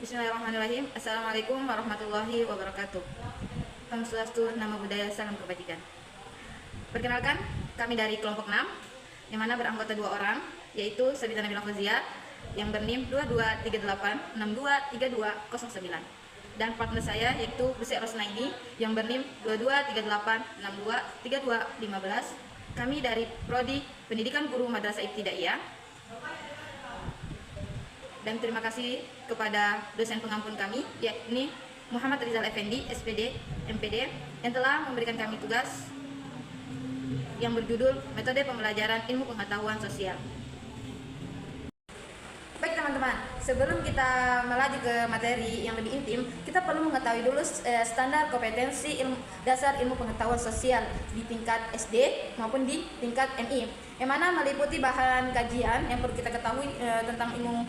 Bismillahirrahmanirrahim. Assalamualaikum warahmatullahi wabarakatuh. Om Swastiastu, Namo Buddhaya, salam kebajikan. Perkenalkan, kami dari kelompok 6, yang mana beranggota 2 orang, yaitu Sabita Nabila Fauzia, yang bernim 2238623209. Dan partner saya yaitu Busek Rosnaidi, yang bernim 2238623215. Kami dari Prodi Pendidikan Guru Madrasah Ibtidaiyah. Dan terima kasih kepada dosen pengampun kami, yakni Muhammad Rizal Effendi, SPD, MPD, yang telah memberikan kami tugas yang berjudul Metode Pembelajaran Ilmu Pengetahuan Sosial. Baik teman-teman, sebelum kita melaju ke materi yang lebih intim, kita perlu mengetahui dulu standar kompetensi dasar ilmu pengetahuan sosial di tingkat SD maupun di tingkat MI, yang mana meliputi bahan kajian yang perlu kita ketahui tentang ilmu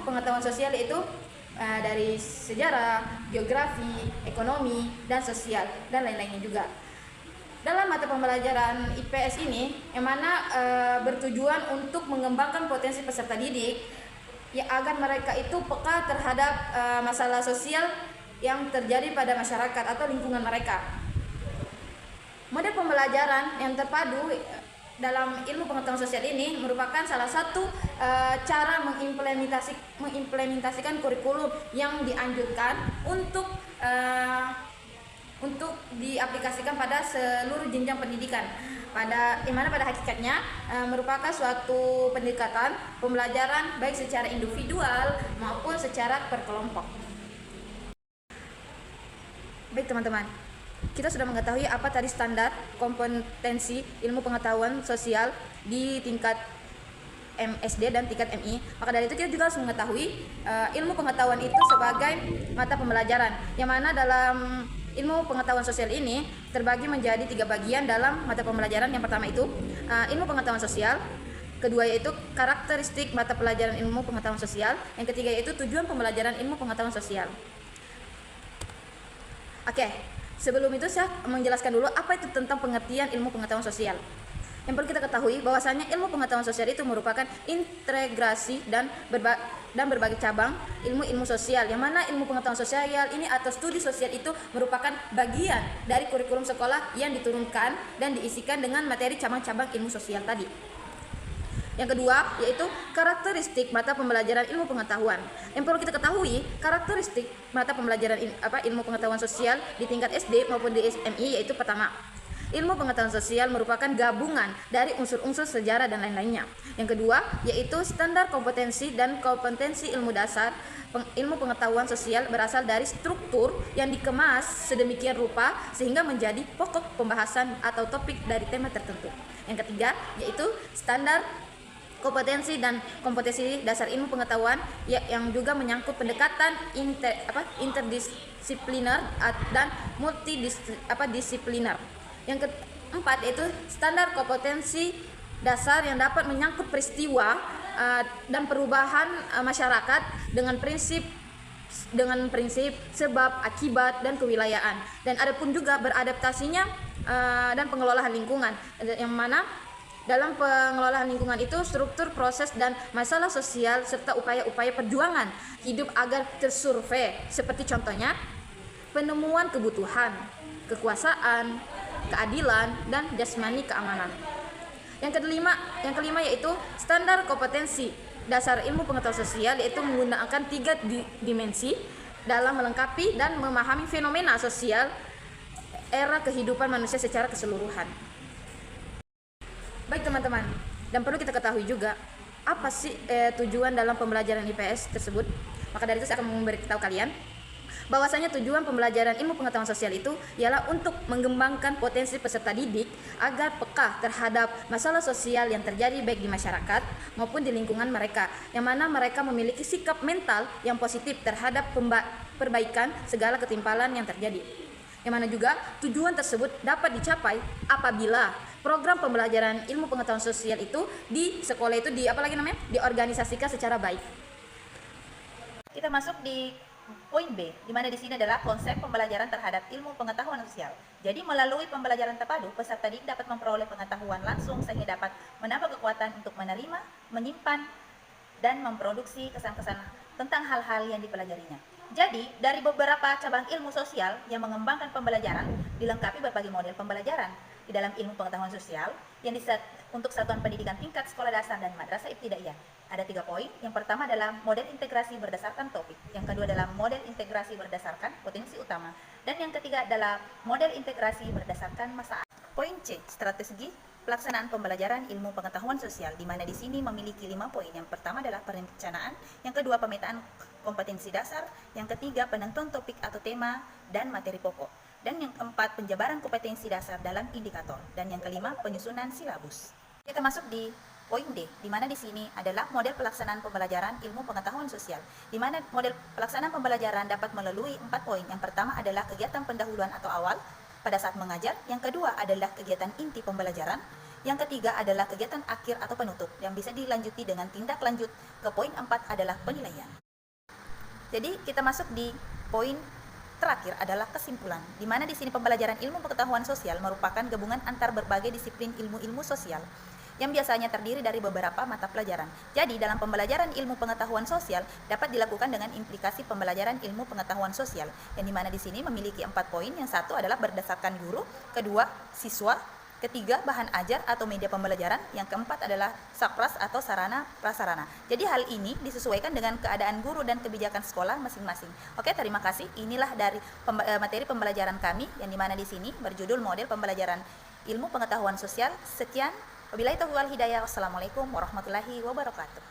pengetahuan sosial, yaitu dari sejarah, geografi, ekonomi, dan sosial, dan lain-lainnya juga. Dalam mata pembelajaran IPS ini, yang mana bertujuan untuk mengembangkan potensi peserta didik, ya agar mereka itu peka terhadap masalah sosial yang terjadi pada masyarakat atau lingkungan mereka. Model pembelajaran yang terpadu dalam ilmu pengetahuan sosial ini merupakan salah satu cara mengimplementasikan kurikulum yang dianjurkan untuk diaplikasikan pada seluruh jenjang pendidikan, yang mana pada hakikatnya merupakan suatu pendekatan pembelajaran baik secara individual maupun secara berkelompok. Baik teman-teman, kita sudah mengetahui apa tadi standar kompetensi ilmu pengetahuan sosial di tingkat MSD dan tingkat MI. Maka dari itu kita juga harus mengetahui ilmu pengetahuan itu sebagai mata pembelajaran, yang mana dalam ilmu pengetahuan sosial ini terbagi menjadi 3 bagian dalam mata pembelajaran. Yang pertama itu ilmu pengetahuan sosial, kedua yaitu karakteristik mata pelajaran ilmu pengetahuan sosial, yang ketiga yaitu tujuan pembelajaran ilmu pengetahuan sosial. Oke, sebelum itu saya menjelaskan dulu apa itu tentang pengertian ilmu pengetahuan sosial. Yang perlu kita ketahui bahwasanya ilmu pengetahuan sosial itu merupakan integrasi dan berbagai cabang ilmu sosial, yang mana ilmu pengetahuan sosial ini atau studi sosial itu merupakan bagian dari kurikulum sekolah yang diturunkan dan diisikan dengan materi cabang-cabang ilmu sosial tadi. Yang kedua yaitu karakteristik mata pembelajaran ilmu pengetahuan. Yang perlu kita ketahui, karakteristik mata pembelajaran ilmu pengetahuan sosial di tingkat SD maupun di SMI yaitu pertama, ilmu pengetahuan sosial merupakan gabungan dari unsur-unsur sejarah dan lain-lainnya. Yang kedua yaitu standar kompetensi dan kompetensi ilmu dasar ilmu pengetahuan sosial berasal dari struktur yang dikemas sedemikian rupa sehingga menjadi pokok pembahasan atau topik dari tema tertentu. Yang ketiga yaitu standar kompetensi dan kompetensi dasar ilmu pengetahuan yang juga menyangkut pendekatan interdisipliner dan multidisipliner. Yang keempat yaitu standar kompetensi dasar yang dapat menyangkut peristiwa dan perubahan masyarakat dengan prinsip sebab, akibat, dan kewilayaan. Dan ada pun juga beradaptasinya dan pengelolaan lingkungan, yang mana dalam pengelolaan lingkungan itu struktur, proses, dan masalah sosial serta upaya-upaya perjuangan hidup agar tersurvei, seperti contohnya penemuan kebutuhan, kekuasaan, keadilan, dan jasmani keamanan. Yang kelima yaitu standar kompetensi dasar ilmu pengetahuan sosial, yaitu menggunakan 3 dimensi dalam melengkapi dan memahami fenomena sosial era kehidupan manusia secara keseluruhan. Baik teman-teman, dan perlu kita ketahui juga apa sih tujuan dalam pembelajaran IPS tersebut. Maka dari itu saya akan memberitahu kalian bahwasanya tujuan pembelajaran ilmu pengetahuan sosial itu ialah untuk mengembangkan potensi peserta didik agar peka terhadap masalah sosial yang terjadi baik di masyarakat maupun di lingkungan mereka, yang mana mereka memiliki sikap mental yang positif terhadap perbaikan segala ketimpangan yang terjadi. Yang mana juga tujuan tersebut dapat dicapai apabila program pembelajaran ilmu pengetahuan sosial itu di sekolah itu diorganisasikan secara baik. Kita masuk di poin B, di mana di sini adalah konsep pembelajaran terhadap ilmu pengetahuan sosial. Jadi melalui pembelajaran terpadu, peserta didik dapat memperoleh pengetahuan langsung sehingga dapat menambah kekuatan untuk menerima, menyimpan, dan memproduksi kesan-kesan tentang hal-hal yang dipelajarinya. Jadi, dari beberapa cabang ilmu sosial yang mengembangkan pembelajaran, dilengkapi berbagai model pembelajaran di dalam ilmu pengetahuan sosial yang untuk satuan pendidikan tingkat sekolah dasar dan madrasah ibtidaiyah. Ada 3 poin. Yang pertama adalah model integrasi berdasarkan topik. Yang kedua adalah model integrasi berdasarkan potensi utama. Dan yang ketiga adalah model integrasi berdasarkan masalah. Poin C, strategi pelaksanaan pembelajaran ilmu pengetahuan sosial, di mana di sini memiliki 5 poin. Yang pertama adalah perencanaan, yang kedua pemetaan kompetensi dasar, yang ketiga penentuan topik atau tema dan materi pokok, dan yang keempat penjabaran kompetensi dasar dalam indikator, dan yang kelima penyusunan silabus. Kita masuk di poin D, di mana di sini adalah model pelaksanaan pembelajaran ilmu pengetahuan sosial, di mana model pelaksanaan pembelajaran dapat melalui 4 poin. Yang pertama adalah kegiatan pendahuluan atau awal pada saat mengajar, yang kedua adalah kegiatan inti pembelajaran, yang ketiga adalah kegiatan akhir atau penutup, yang bisa dilanjuti dengan tindak lanjut ke poin 4 adalah penilaian. Jadi kita masuk di poin terakhir adalah kesimpulan, di mana di sini pembelajaran ilmu pengetahuan sosial merupakan gabungan antar berbagai disiplin ilmu-ilmu sosial yang biasanya terdiri dari beberapa mata pelajaran. Jadi dalam pembelajaran ilmu pengetahuan sosial dapat dilakukan dengan implikasi pembelajaran ilmu pengetahuan sosial, yang dimana di sini memiliki 4 poin. Yang satu adalah berdasarkan guru, kedua siswa, ketiga bahan ajar atau media pembelajaran, yang keempat adalah sakpras atau sarana prasarana. Jadi hal ini disesuaikan dengan keadaan guru dan kebijakan sekolah masing-masing. Oke, terima kasih. Inilah dari materi pembelajaran kami, yang dimana di sini berjudul model pembelajaran ilmu pengetahuan sosial. Sekian. Wabillahi taufiq wal hidayah. Wassalamualaikum warahmatullahi wabarakatuh.